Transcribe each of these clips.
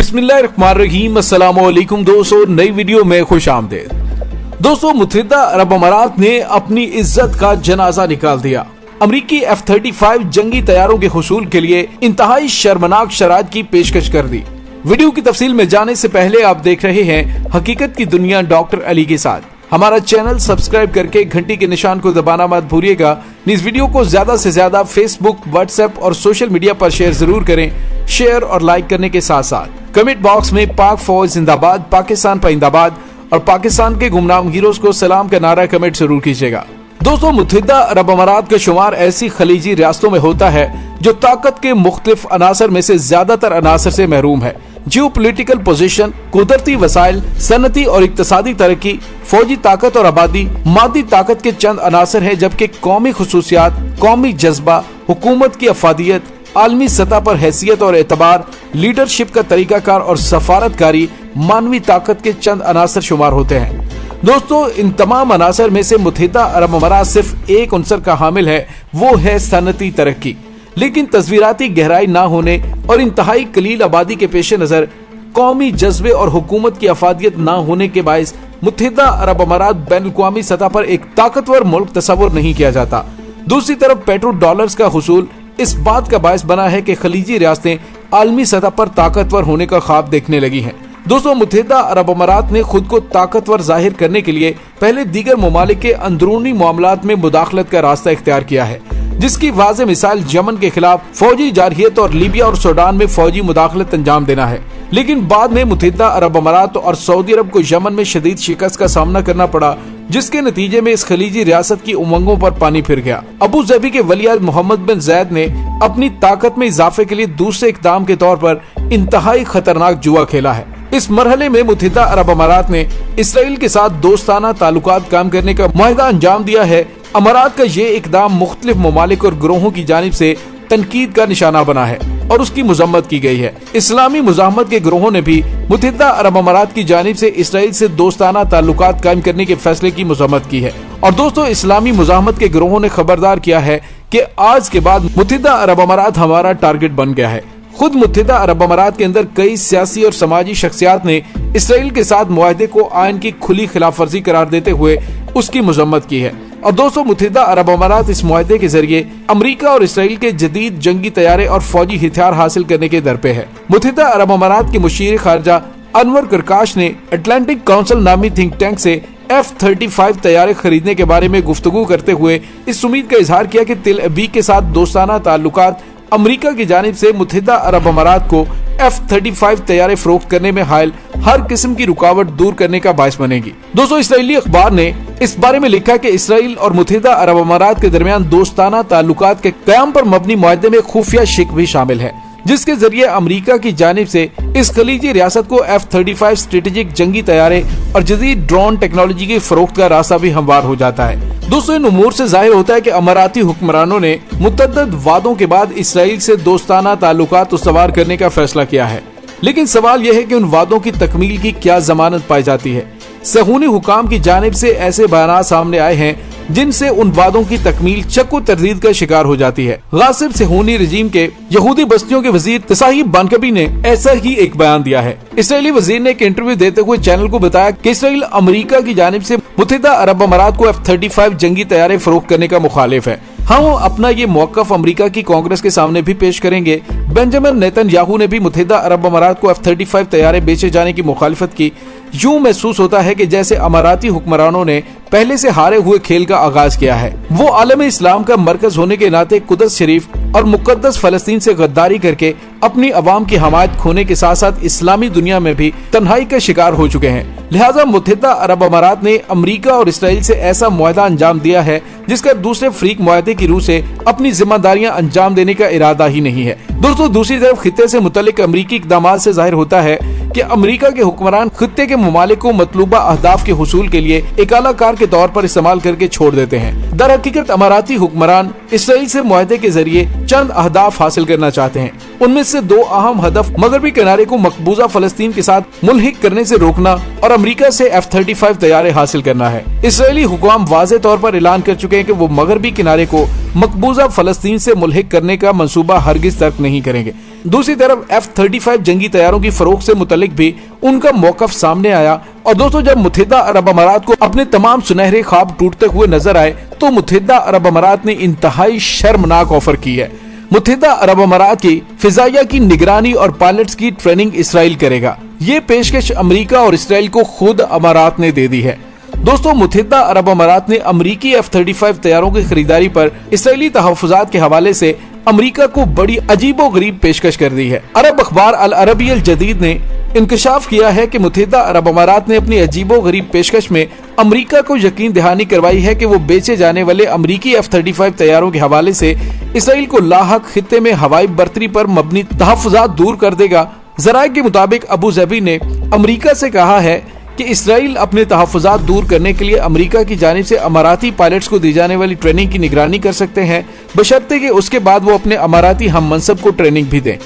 बिस्मिल्लाहिर्रहमानिर्रहीम। अस्सलाम वालेकुम दोस्तों, नई वीडियो में खुश आमदीद। दोस्तों, मुत्तहिदा अरब अमारात ने अपनी इज्जत का जनाजा निकाल दिया। अमरीकी F-35 जंगी तैयारों के हुसूल के लिए इंतहाई शर्मनाक शराइत की पेशकश कर दी। वीडियो की तफसील में जाने से पहले आप देख रहे हैं हकीकत की दुनिया डॉक्टर अली के साथ। हमारा चैनल सब्सक्राइब करके घंटी के निशान को दबाना मत भूलिएगा। इस वीडियो को ज्यादा से ज्यादा फेसबुक, व्हाट्सएप और सोशल मीडिया पर शेयर जरूर करें। शेयर और लाइक करने के साथ साथ कमेंट बॉक्स में पाक फौज जिंदाबाद, पाकिस्तान पाइंदाबाद और पाकिस्तान के गुमनाम हीरोज को सलाम का नारा कमेंट जरूर कीजिएगा। दोस्तों, मुत्तहिदा अरब अमारात का शुमार ऐसी खलीजी रियासतों में होता है जो ताकत के मुख्तलिफ अनासर में से ज्यादातर अनासर से महरूम है। जियो पोलिटिकल पोजिशन, कुदरती वसाइल, सनती और इक्तसादी तरक्की, फौजी ताकत और आबादी मादी ताकत के चंद अनासर हैं, जबकि कौमी खुसूसियात, कौमी जज्बा, हुकूमत की अफादियत, आलमी सतह पर हैसियत और एतबार, लीडरशिप का तरीकाकार और सफारतकारी मानवी ताकत के चंद अनासर शुमार होते हैं। दोस्तों, इन तमाम अनासर में से मुत्तहिदा अरब अमारात सिर्फ एक अंसर का हामिल है, वो है सनती तरक्की। लेकिन तस्वीराती गहराई ना होने और इंतहाई कलील आबादी के पेश नजर कौमी जज्बे और हुकूमत की अफादियत ना होने के बायस मुत्तहिदा अरब अमारात बैनुल-अक़वामी सतह पर एक ताकतवर मुल्क तस्वुर नहीं किया जाता। दूसरी तरफ पेट्रो डॉलर्स का हुसूल इस बात का बायस बना है कि खलीजी रियासतें आलमी सतह पर ताकतवर होने का ख्वाब देखने लगी हैं। दोस्तों, मुत्तहिदा अरब अमारात ने खुद को ताकतवर जाहिर करने के लिए पहले दीगर ममालिक के अंदरूनी मामलात में मुदाखलत का रास्ता इख्तियार किया है, जिसकी वाज़ेह मिसाल यमन के खिलाफ फौजी जारहियत और लीबिया और सूडान में फौजी मुदाखलत अंजाम देना है। लेकिन बाद में मुत्तहिदा अरब अमारात और सऊदी अरब को यमन में शदीद शिकस्त का सामना करना पड़ा, जिसके नतीजे में इस खलीजी रियासत की उमंगों पर पानी फिर गया। अबू ज़बी के वलीअहद मोहम्मद बिन ज़ैद ने अपनी ताकत में इजाफे के लिए दूसरे इक़दाम के तौर पर इंतहाई खतरनाक जुआ खेला है। इस मरहले में मुत्तहिदा अरब अमारात ने इसराइल के साथ दोस्ताना ताल्लुकात कायम करने का मुआहिदा अंजाम दिया है। अमारात का ये इकदाम मुख्तलिफ ममालिक और ग्रोहों की जानिब से तनकीद का निशाना बना है और उसकी मजम्मत की गई है। इस्लामी मुजाहमत के ग्रोहों ने भी मुत्तहिदा अरब अमारात की जानिब से इसराइल से दोस्ताना ताल्लुकात कायम करने के फैसले की मजम्मत की है। और दोस्तों, इस्लामी मुजाहमत के ग्रोहों ने खबरदार किया है कि आज के बाद मुत्तहिदा अरब अमारात हमारा टारगेट बन गया है। खुद मुत्तहिदा अरब अमारात के अंदर कई सियासी और समाजी शख्सियात ने इसराइल के साथ मुआहदे को आयन की खुली खिलाफ वर्जी करार देते हुए उसकी मजम्मत की है। और दोस्तों, मुत्तहिदा अरब अमारात इस मुआहदे के जरिए अमेरिका और इसराइल के जदीद जंगी तैयारे और फौजी हथियार हासिल करने के दर पे है। मुत्तहिदा अरब अमारात के मुशीर खारजा अनवर करकाश ने अटलांटिक काउंसिल नामी थिंक टैंक से F-35 तैयारे खरीदने के बारे में गुफ्तगू करते हुए इस उम्मीद का इजहार किया कि तेल अवीव के साथ दोस्ताना ताल्लुकात अमेरिका की जानिब से मुत्तहिदा अरब अमारात को F-35 तैयारे फरोख्त करने में हायल हर किस्म की रुकावट दूर करने का बायस बनेगी। दोस्तों, इसराइली अखबार ने इस बारे में लिखा कि इसराइल और मुत्तहिदा अरब अमारात के दरमियान दोस्ताना ताल्लुकात के क़याम पर मबनी मुआहदे में खुफिया शिक भी शामिल है, जिसके जरिए अमेरिका की जानिब से इस खलीजी रियासत को F-35 स्ट्रेटेजिक जंगी तैयारे और जदीद ड्रोन टेक्नोलॉजी की फरोख्त का रास्ता भी हमवार हो जाता है। दोस्तों, इन उमूर से जाहिर होता है कि अमाराती हुक्मरानों ने मुतअद्दिद वादों के बाद इसराइल से दोस्ताना ताल्लुकात उस्तवार करने का फैसला किया है। लेकिन सवाल यह है कि उन वादों की तकमील की क्या जमानत पाई जाती है। सहूनी हुकाम की जानिब से ऐसे बयान सामने आए हैं जिनसे उन वादों की तकमील चक्कू तरदीद का शिकार हो जाती है। गासिब सहूनी रजीम के यहूदी बस्तियों के वजीर तसाहिब बानकबी ने ऐसा ही एक बयान दिया है। इसराइली वजीर ने एक इंटरव्यू देते हुए चैनल को बताया कि इसराइल अमेरिका की जानिब से मुत्तहिदा अरब अमारात को F-35 जंगी तैयारे फरोख्त करने का मुखालिफ है। हम अपना ये मौक़िफ़ अमेरिका की कांग्रेस के सामने भी पेश करेंगे। बेंजामिन नेतन्याहू ने भी मुत्तहिदा अरब अमारात को F-35 तैयारे बेचे जाने की मुखालिफत की। यूं महसूस होता है कि जैसे अमाराती हुक्मरानों ने पहले से हारे हुए खेल का आगाज किया है। वो आलम इस्लाम का मरकज होने के नाते कुदस शरीफ और मुकद्दस फलस्तीन से गद्दारी करके अपनी अवाम की हमायत खोने के साथ साथ इस्लामी दुनिया में भी तन्हाई का शिकार हो चुके हैं। लिहाजा मुत्तहिदा अरब अमारात ने अमेरिका और इसराइल से ऐसा मुआहदा अंजाम दिया है जिसका दूसरे फरीक मुआहदे की रूह से अपनी जिम्मेदारियां अंजाम देने का इरादा ही नहीं है। दोस्तों, दूसरी तरफ खित्ते से मुतल्लिक अमरीकी इक़दामात से जाहिर होता है कि अमेरिका के हुक्मरान खित्ते के ममालिक को मतलूबा अहदाफ के हुसूल के लिए एक आलाकार के तौर पर इस्तेमाल करके छोड़ देते हैं। दर हकीकत अमाराती हुक्मरान इसराइल से मुआहदे के जरिए चंद अहदाफ हासिल करना चाहते हैं। उनमें जिससे दो अहम हदफ मगरबी किनारे को मकबूजा फलस्तीन के साथ मुल्हिक करने से रोकना और अमेरिका से F-35 तैयारे हासिल करना है। इसराइली हुक्काम वाज़े तौर पर ऐलान कर चुके हैं कि वो मगरबी किनारे को मकबूजा फलस्तीन से मुल्हिक करने का मंसूबा हरगिज तर्क नहीं करेंगे। दूसरी तरफ F-35 जंगी तैयारों की फरोख्त से मुतल्लिक भी उनका मौकफ सामने आया और दोस्तों जब मुत्तहिदा अरब अमारात को अपने तमाम सुनहरे ख्वाब टूटते हुए नजर आए तो मुत्तहिदा अरब अमारात ने इंतहाई शर्मनाक ऑफर की है। मुत्तहिदा अरब अमारात की फिजाइया की निगरानी और पायलट्स की ट्रेनिंग इसराइल करेगा। ये पेशकश अमेरिका और इसराइल को खुद अमारात ने दे दी है। दोस्तों मुत्तहिदा अरब अमारात ने अमेरिकी F-35 तैयारों की खरीदारी पर इसराइली तहफ़्फ़ुज़ात के हवाले से अमेरिका को बड़ी अजीबो गरीब पेशकश कर दी है। अरब अखबार अल अरबी अल जदीद ने इंकशाफ किया है कि मुत्तहिदा अरब अमारात ने अपनी अजीबो गरीब पेशकश में अमेरिका को यकीन दहानी करवाई है कि वो बेचे जाने वाले अमेरिकी F-35 तैयारों के हवाले से इसराइल को लाहक खित्ते में हवाई बर्तरी पर मबनी तहफ़्फ़ुज़ात दूर कर देगा। ज़राए के मुताबिक अबू ज़बी ने अमेरिका से कहा है कि इसराइल अपने तहफ़्फ़ुज़ात दूर करने के लिए अमेरिका की जानिब से अमाराती पायलट्स को दी जाने वाली ट्रेनिंग की निगरानी कर सकते हैं, बशर्ते कि उसके बाद वो अपने अमाराती हम मनसब को ट्रेनिंग भी दें।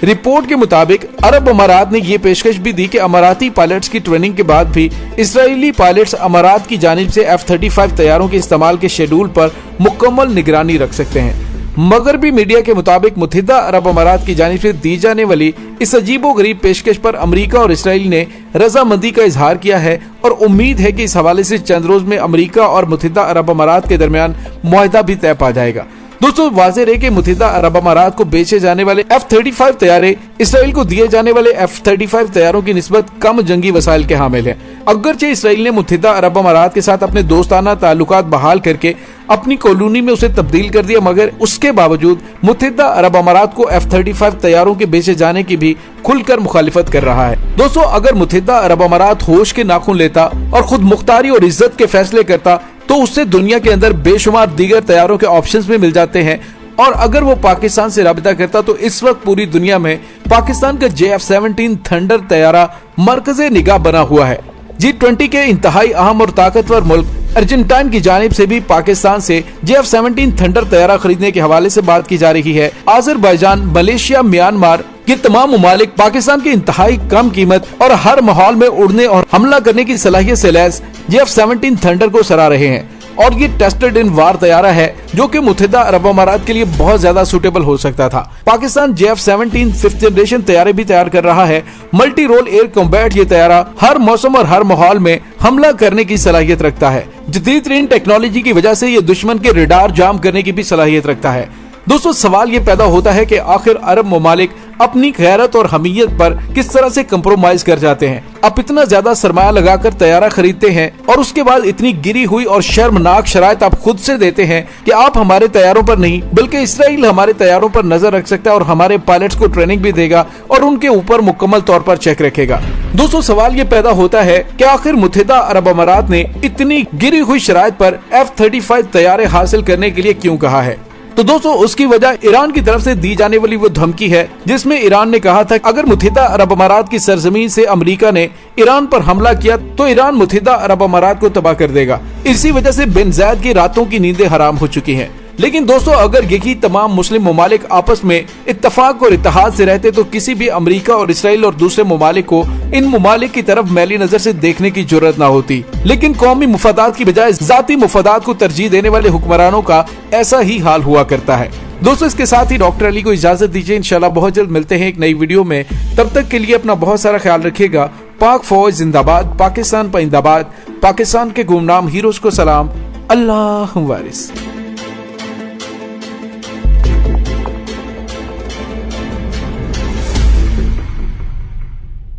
रिपोर्ट के मुताबिक अरब अमारात ने ये पेशकश भी दी कि अमाराती पायलट्स की ट्रेनिंग के बाद भी इसराइली पायलट्स अमारात की जानिब से F-35 तैयारों के इस्तेमाल के शेड्यूल पर मुकम्मल निगरानी रख सकते हैं। मगरबी मीडिया के मुताबिक मुत्तहिदा अरब अमारात की जानिब से दी जाने वाली इस अजीबो गरीब पेशकश पर अमेरिका और इसराइल ने रजामंदी का इजहार किया है और उम्मीद है कि इस हवाले से चंद रोज में अमेरिका और मुत्तहिदा अरब अमारात के दरमियान मुआहदा भी तय पा जाएगा। दोस्तों वाज़ेह रहे कि मुत्तहिदा अरब अमारात को बेचे जाने वाले F-35 तैयारे इसराइल को दिए जाने वाले F-35 तैयारों की निस्बत कम जंगी वसाइल के हामिल है। अगरचे इसराइल ने मुत्तहिदा अरब अमारात के साथ अपने दोस्ताना ताल्लुकात बहाल करके अपनी कॉलोनी में उसे तब्दील कर दिया, मगर उसके बावजूद मुत्तहिदा अरब अमारात को F-35 तैयारों के बेचे जाने की भी खुलकर मुखालिफत कर रहा है। दोस्तों अगर मुत्तहिदा अरब अमारात होश के नाखून लेता और खुद मुख्तारी और इज्जत के फैसले करता तो उससे दुनिया के अंदर बेशुमार दीगर तैयारों के ऑप्शंस भी मिल जाते हैं, और अगर वो पाकिस्तान से राबिता करता तो इस वक्त पूरी दुनिया में पाकिस्तान का JF-17 थंडर तैयारा मरकज़े निगाह बना हुआ है। G20 के इंतहाई अहम और ताकतवर मुल्क अर्जेंटाइन की जानिब से भी पाकिस्तान से JF-17 थंडर तैयारा खरीदने के हवाले से बात की जा रही है। आज़रबाईजान, मलेशिया, म्यांमार ये तमाम ममालिक पाकिस्तान की इंतहाई कम कीमत और हर माहौल में उड़ने और हमला करने की सलाहियत से लैस JF-17 थंडर को सराह रहे हैं, और ये टेस्टेड इन वार तैयारा है जो कि मुत्तहिदा अरब अमारात के लिए बहुत ज्यादा सूटेबल हो सकता था। पाकिस्तान JF-17 5th जनरेशन तैयारे भी तैयार कर रहा है। मल्टी रोल एयर कॉम्बैट ये तैयारा हर मौसम और हर माहौल में हमला करने की सलाहियत रखता है। जदीद तरीन टेक्नोलॉजी की वजह से ये दुश्मन के रडार जाम करने की भी सलाहियत रखता है। दोस्तों सवाल ये पैदा होता है कि आखिर अरब ममालिक अपनी गैरत और हमीयत पर किस तरह से कंप्रोमाइज कर जाते हैं। आप इतना ज्यादा सरमाया लगाकर तैयारा खरीदते हैं और उसके बाद इतनी गिरी हुई और शर्मनाक शराइत आप खुद से देते हैं कि आप हमारे तैयारों पर नहीं बल्कि इसराइल हमारे तैयारों पर नजर रख सकता है और हमारे पायलट्स को ट्रेनिंग भी देगा और उनके ऊपर मुकम्मल तौर पर चेक रखेगा। दोस्तों सवाल ये पैदा होता है कि आखिर मुत्तहिदा अरब अमारात ने इतनी गिरी हुई शराइत पर F-35 तैयारे हासिल करने के लिए क्यों कहा है? तो दोस्तों उसकी वजह ईरान की तरफ से दी जाने वाली वो धमकी है जिसमें ईरान ने कहा था अगर मुत्तहिदा अरब अमारात की सरजमीन से अमेरिका ने ईरान पर हमला किया तो ईरान मुत्तहिदा अरब अमारात को तबाह कर देगा। इसी वजह से बिन ज़ायद की रातों की नींदें हराम हो चुकी हैं। लेकिन दोस्तों अगर यही तमाम मुस्लिम ममालिक आपस में इत्तफाक और इत्तेहाद से रहते तो किसी भी अमेरिका और इसराइल और दूसरे ममालिक को इन ममालिक की तरफ मैली नजर से देखने की जरूरत न होती। लेकिन कौमी मुफादात की बजाय जाती मुफादात को तरजीह देने वाले हुक्मरानों का ऐसा ही हाल हुआ करता है। दोस्तों इसके साथ ही डॉक्टर अली को इजाजत दीजिए। इंशाल्लाह बहुत जल्द मिलते हैं एक नई वीडियो में। तब तक के लिए अपना बहुत सारा ख्याल रखिएगा। पाक फौज जिंदाबाद, पाकिस्तान पाइंदाबाद, पाकिस्तान के गुमनाम हीरोज को सलाम। अल्लाह वारिस।